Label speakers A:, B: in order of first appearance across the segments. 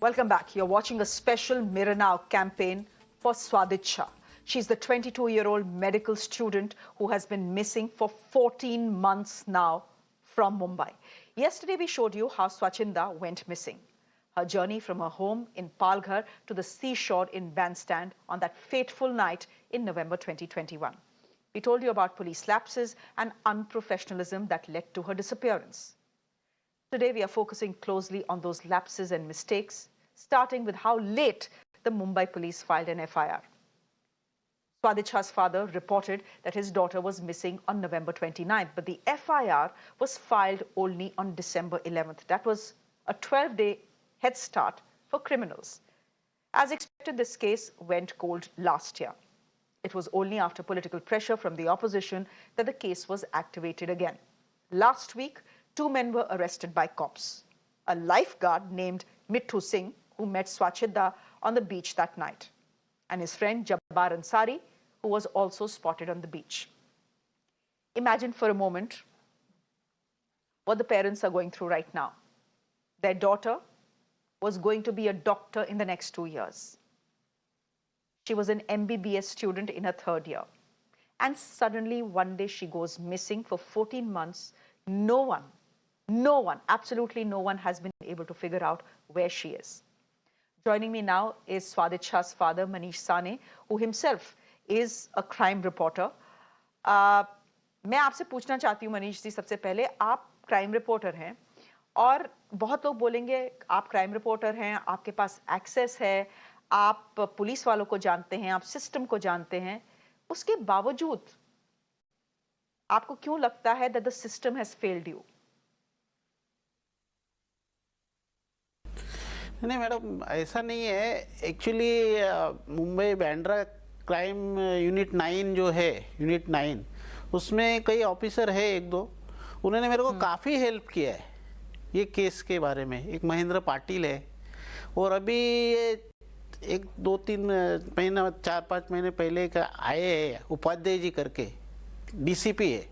A: Welcome back. You're watching a special Mirror Now campaign for Swadich. She's the 22-year-old medical student who has been missing for 14 months now from Mumbai. Yesterday, we showed you how Swachinda went missing. Her journey from her home in Palghar to the seashore in Bandstand on that fateful night in November 2021. We told you about police lapses and unprofessionalism that led to her disappearance. Today, we are focusing closely on those lapses and mistakes, starting with how late the Mumbai police filed an FIR. Swadicha's father reported that his daughter was missing on November 29th, but the FIR was filed only on December 11th. That was a 12-day head start for criminals. As expected, this case went cold last year. It was only after political pressure from the opposition that the case was activated again. Last week, 2 men were arrested by cops. A lifeguard named Mithu Singh, who met Swachinda on the beach that night, and his friend Jabbar Ansari, who was also spotted on the beach. Imagine for a moment what the parents are going through right now. Their daughter was going to be a doctor in the next 2 years. She was an MBBS student in her 3rd year. And suddenly one day she goes missing for 14 months. No one, absolutely no one has been able to figure out where she is. Joining me now is Swadicha's father, Manish Sane, who himself is a crime reporter. मैं आपसे पूछना चाहती हूँ मनीष जी, सबसे पहले आप crime reporter हैं और बहुत लोग बोलेंगे आप क्राइम रिपोर्टर हैं, आपके पास एक्सेस है, आप पुलिस वालों को जानते हैं, आप सिस्टम को जानते हैं, उसके बावजूद आपको क्यों लगता है that the system has failed you?
B: नहीं मैडम, ऐसा नहीं है। Actually Mumbai Bandra crime unit 9 जो है, यूनिट 9, उसमें कई ऑफिसर है, 1-2, उन्होंने मेरे को काफ़ी हेल्प किया है ये केस के बारे में। एक महेंद्र पाटिल है, और अभी ये 1-2-3 महीना 4-5 महीने पहले का आए हैं उपाध्याय जी करके, डीसीपी है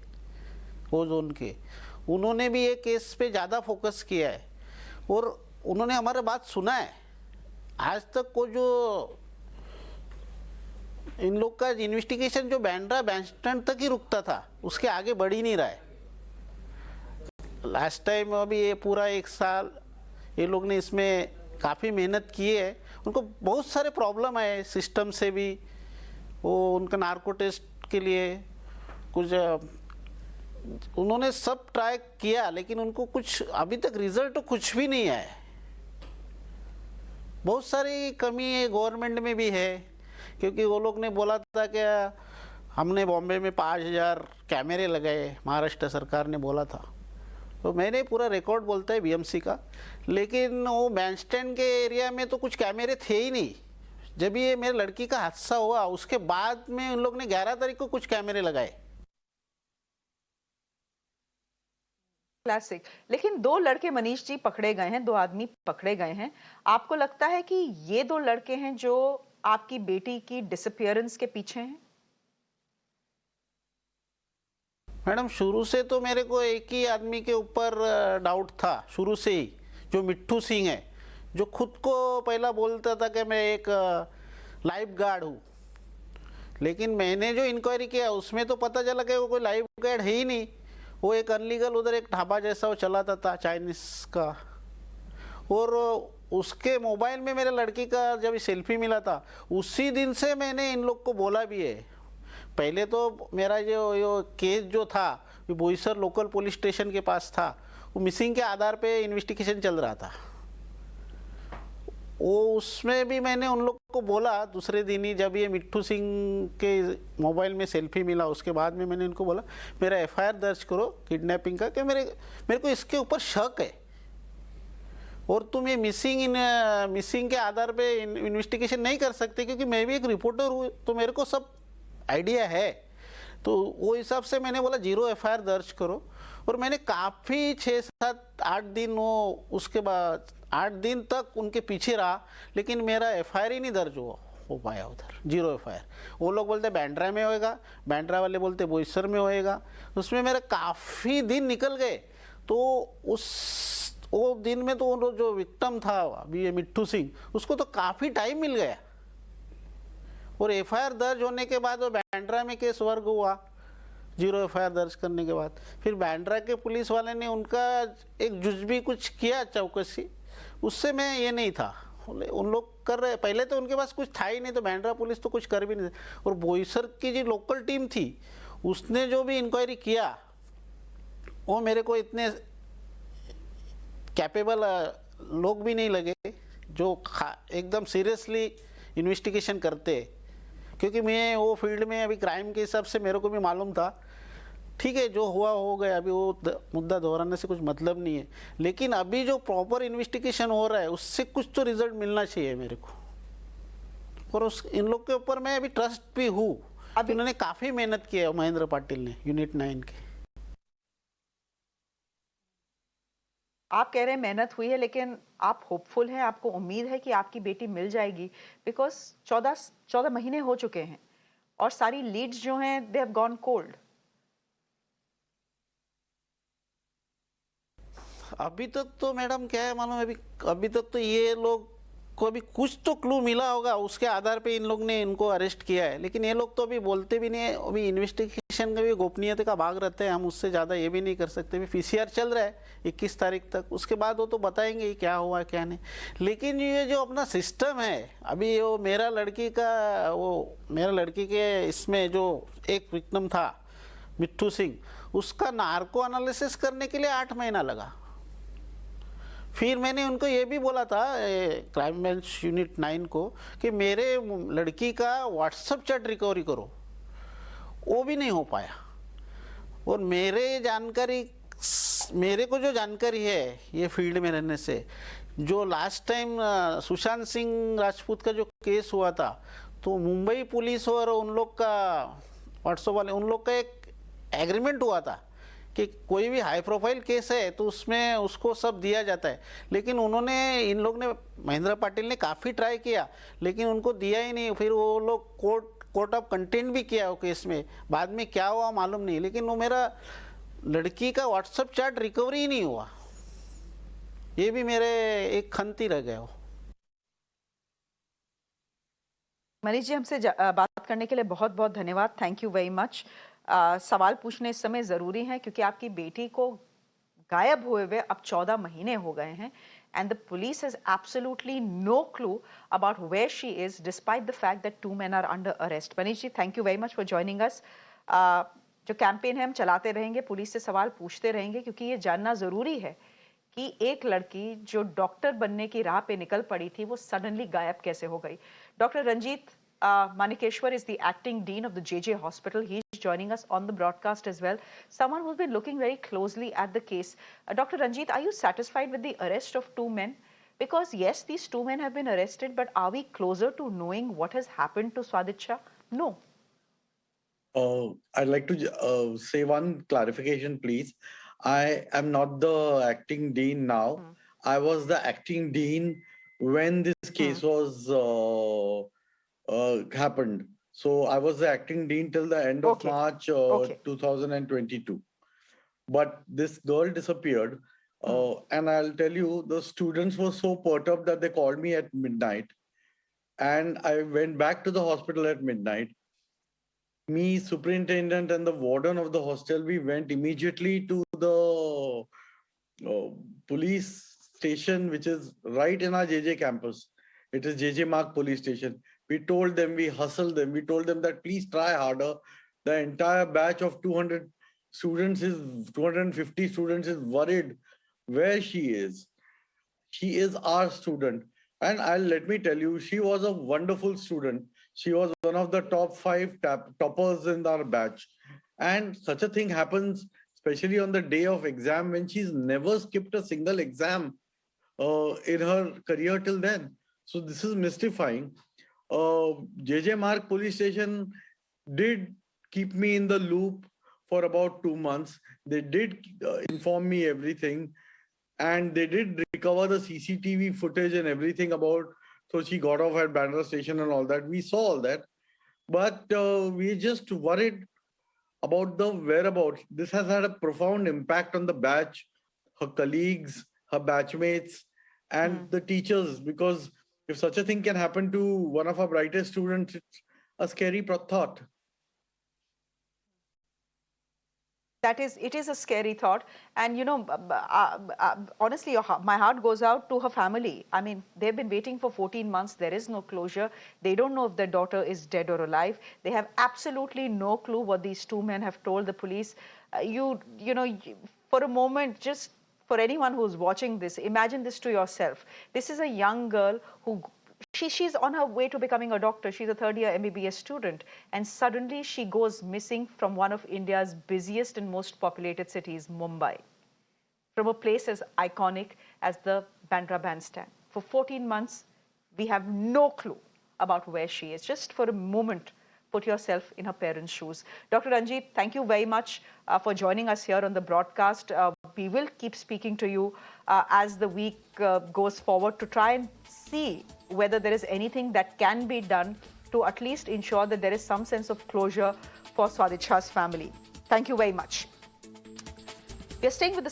B: वो जोन के, उन्होंने भी ये केस पे ज़्यादा फोकस किया है और उन्होंने हमारी बात सुना है। आज तक को जो इन लोग का इन्वेस्टिगेशन जो बांद्रा बैंडस्टैंड तक ही रुकता था, उसके आगे बढ़ ही नहीं रहा है। लास्ट टाइम अभी ये पूरा 1 साल ये लोग ने इसमें काफ़ी मेहनत की है। उनको बहुत सारे प्रॉब्लम आए सिस्टम से भी, वो उनका नार्को टेस्ट के लिए कुछ उन्होंने सब ट्राई किया, लेकिन उनको कुछ अभी तक रिजल्ट तो कुछ भी नहीं आया। बहुत सारी कमी है गवर्नमेंट में भी है, क्योंकि वो लोग ने बोला था कि हमने बॉम्बे में 5000 कैमरे लगाए, महाराष्ट्र सरकार ने बोला था, तो मैंने पूरा रिकॉर्ड बोलता है बीएमसी का, लेकिन वो बैंडस्टैंड के एरिया में तो कुछ कैमरे थे ही नहीं। जब ये मेरे लड़की का हादसा हुआ उसके बाद में उन लोग ने 11 तारीख को कुछ कैमरे लगाए।
A: क्लासिक। लेकिन 2 लड़के मनीष जी पकड़े गए हैं, 2 आदमी पकड़े गए हैं। आपको लगता है कि ये 2 लड़के हैं जो आपकी बेटी की डिसअपीयरेंस के पीछे हैं?
B: मैडम, शुरू से तो मेरे को एक ही आदमी के ऊपर डाउट था, शुरू से ही, जो मिट्ठू सिंह है, जो खुद को पहला बोलता था कि मैं एक लाइफ गार्ड हूँ। लेकिन मैंने जो इंक्वायरी किया उसमें तो पता चला कि वो कोई लाइफ गार्ड है ही नहीं। वो एक अनलीगल उधर एक ढाबा जैसा वो चलाता था चाइनीज़ का, और उसके मोबाइल में मेरे लड़की का जब सेल्फी मिला था उसी दिन से मैंने इन लोग को बोला भी है। पहले तो मेरा जो केस जो था बोईसर लोकल पुलिस स्टेशन के पास था, वो मिसिंग के आधार पे इन्वेस्टिगेशन चल रहा था। वो उसमें भी मैंने उन लोग को बोला दूसरे दिन ही, जब ये मिट्ठू सिंह के मोबाइल में सेल्फी मिला उसके बाद में मैंने इनको बोला मेरा एफआईआर दर्ज करो किडनैपिंग का, कि मेरे को इसके ऊपर शक है, और तुम ये मिसिंग के आधार पे इन्वेस्टिगेशन नहीं कर सकते, क्योंकि मैं भी एक रिपोर्टर हूँ तो मेरे को सब आइडिया है। तो वो हिसाब से मैंने बोला 0 एफआईआर दर्ज करो, और मैंने काफ़ी 6-7-8 दिन वो उसके बाद 8 दिन तक उनके पीछे रहा, लेकिन मेरा एफआईआर ही नहीं दर्ज हो पाया उधर, 0 एफआईआर। वो लोग बोलते बांद्रा में होएगा, बांद्रा वाले बोलते बोईसर में होएगा, उसमें मेरे काफ़ी दिन निकल गए। तो वो दिन में तो वो जो विक्टिम था अभी ये मिट्ठू सिंह, उसको तो काफ़ी टाइम मिल गया, और एफआईआर दर्ज होने के बाद वो बांद्रा में केस वर्ग हुआ, 0 एफआईआर दर्ज करने के बाद। फिर बांद्रा के पुलिस वाले ने उनका एक जुजबी कुछ किया चौकसी, उससे मैं ये नहीं था, उन लोग कर रहे, पहले तो उनके पास कुछ था ही नहीं, तो बांद्रा पुलिस तो कुछ कर भी नहीं थी। और बोईसर की जो लोकल टीम थी उसने जो भी इंक्वायरी किया वो मेरे को इतने कैपेबल लोग भी नहीं लगे जो एकदम सीरियसली इन्वेस्टिगेशन करते, क्योंकि मैं वो फील्ड में अभी क्राइम के हिसाब से मेरे को भी मालूम था, ठीक है जो हुआ हो गया, अभी वो मुद्दा दोहराने से कुछ मतलब नहीं है, लेकिन अभी जो प्रॉपर इन्वेस्टिगेशन हो रहा है उससे कुछ तो रिजल्ट मिलना चाहिए मेरे को, और उस इन लोग के ऊपर मैं अभी ट्रस्ट भी हूँ। अभी उन्होंने काफ़ी मेहनत की है महेंद्र पाटिल ने, यूनिट 9 के।
A: आप कह रहे हैं मेहनत हुई है, लेकिन आप होपफुल हैं, आपको उम्मीद है कि आपकी बेटी मिल जाएगी, बिकॉज 14 महीने हो चुके हैं और सारी लीड्स जो हैं दे हैव गॉन कोल्ड।
B: अभी तक तो मैडम क्या है मालूम, अभी तक तो ये लोग को अभी कुछ तो क्लू मिला होगा, उसके आधार पे इन लोग ने इनको अरेस्ट किया है, लेकिन ये लोग तो अभी बोलते भी नहीं है, अभी इन्वेस्टिगेशन का भी गोपनीयता का भाग रहता है, हम उससे ज़्यादा ये भी नहीं कर सकते। अभी पीसीआर चल रहा है 21 तारीख तक, उसके बाद वो तो बताएंगे ही क्या हुआ क्या नहीं। लेकिन ये जो अपना सिस्टम है, अभी वो मेरा लड़की के इसमें जो एक विक्टिम था मिट्ठू सिंह, उसका नार्को एनालिसिस करने के लिए 8 महीना लगा। फिर मैंने उनको ये भी बोला था क्राइम ब्रांच यूनिट 9 को कि मेरे लड़की का व्हाट्सएप चैट रिकवरी करो, वो भी नहीं हो पाया। और मेरे को जो जानकारी है ये फील्ड में रहने से, जो लास्ट टाइम सुशांत सिंह राजपूत का जो केस हुआ था, तो मुंबई पुलिस और उन लोग का व्हाट्सएप वाले, उन लोग का एक एग्रीमेंट हुआ था कि कोई भी हाई प्रोफाइल केस है तो उसमें उसको सब दिया जाता है, लेकिन इन लोग ने, महेंद्र पाटिल ने काफ़ी ट्राई किया लेकिन उनको दिया ही नहीं। फिर वो लोग कोर्ट ऑफ कंटेंट भी किया वो केस में, बाद में क्या हुआ मालूम नहीं, लेकिन वो मेरा लड़की का व्हाट्सएप चैट रिकवरी ही नहीं हुआ, ये भी मेरे एक खंती रह गया।
A: मनीष जी, हमसे बात करने के लिए बहुत बहुत धन्यवाद, थैंक यू वेरी मच। सवाल पूछने इस समय ज़रूरी हैं क्योंकि आपकी बेटी को गायब हुए अब 14 महीने हो गए हैं, and the police has absolutely no clue about where she is, despite the fact that 2 men are under arrest. Manish ji, thank you very much for joining us. जो कैंपेन है हम चलाते रहेंगे, पुलिस से सवाल पूछते रहेंगे, क्योंकि ये जानना ज़रूरी है कि एक लड़की जो डॉक्टर बनने की राह पे निकल पड़ी थी वो सडनली गायब कैसे हो गई। Doctor Ranjit Manikeshwar is the acting dean of the JJ Hospital. He is joining us on the broadcast as well. Someone who's been looking very closely at the case. Dr. Ranjit, are you satisfied with the arrest of 2 men? Because yes, these 2 men have been arrested, but are we closer to knowing what has happened to Swadiccha? No.
C: I'd like to say one clarification, please. I am not the acting dean now. I was the acting dean when this case was happened. So I was the acting dean till the end of March 2022. But this girl disappeared. And I'll tell you, the students were so perturbed that they called me at midnight. And I went back to the hospital at midnight. Me, superintendent, and the warden of the hostel, we went immediately to the police station, which is right in our JJ campus. It is JJ Mark police station. We told them, we hustled them. We told them that please try harder. The entire batch of 250 students is worried where she is. She is our student. And let me tell you, she was a wonderful student. She was one of the top 5 toppers in our batch. And such a thing happens, especially on the day of exam, when she's never skipped a single exam in her career till then. So this is mystifying. JJ Mark police station did keep me in the loop for about 2 months. They did inform me everything. And they did recover the CCTV footage and everything about, so she got off at Bandra station and all that. We saw all that. But we just worried about the whereabouts. This has had a profound impact on the batch, her colleagues, her batchmates, and the teachers, because if such a thing can happen to one of our brightest students, it's a scary thought.
A: It is a scary thought. And honestly, my heart goes out to her family. I mean, they've been waiting for 14 months. There is no closure. They don't know if their daughter is dead or alive. They have absolutely no clue what these two men have told the police. For a moment, just for anyone who's watching this, imagine this to yourself. This is a young girl who she's on her way to becoming a doctor. She's a third-year MBBS student, and suddenly she goes missing from one of India's busiest and most populated cities, Mumbai, from a place as iconic as the Bandra Bandstand. For 14 months, we have no clue about where she is. Just for a moment, put yourself in her parents' shoes. Dr. Ranjit, thank you very much for joining us here on the broadcast. We will keep speaking to you as the week goes forward to try and see whether there is anything that can be done to at least ensure that there is some sense of closure for Swadiccha's family. Thank you very much. We are staying with the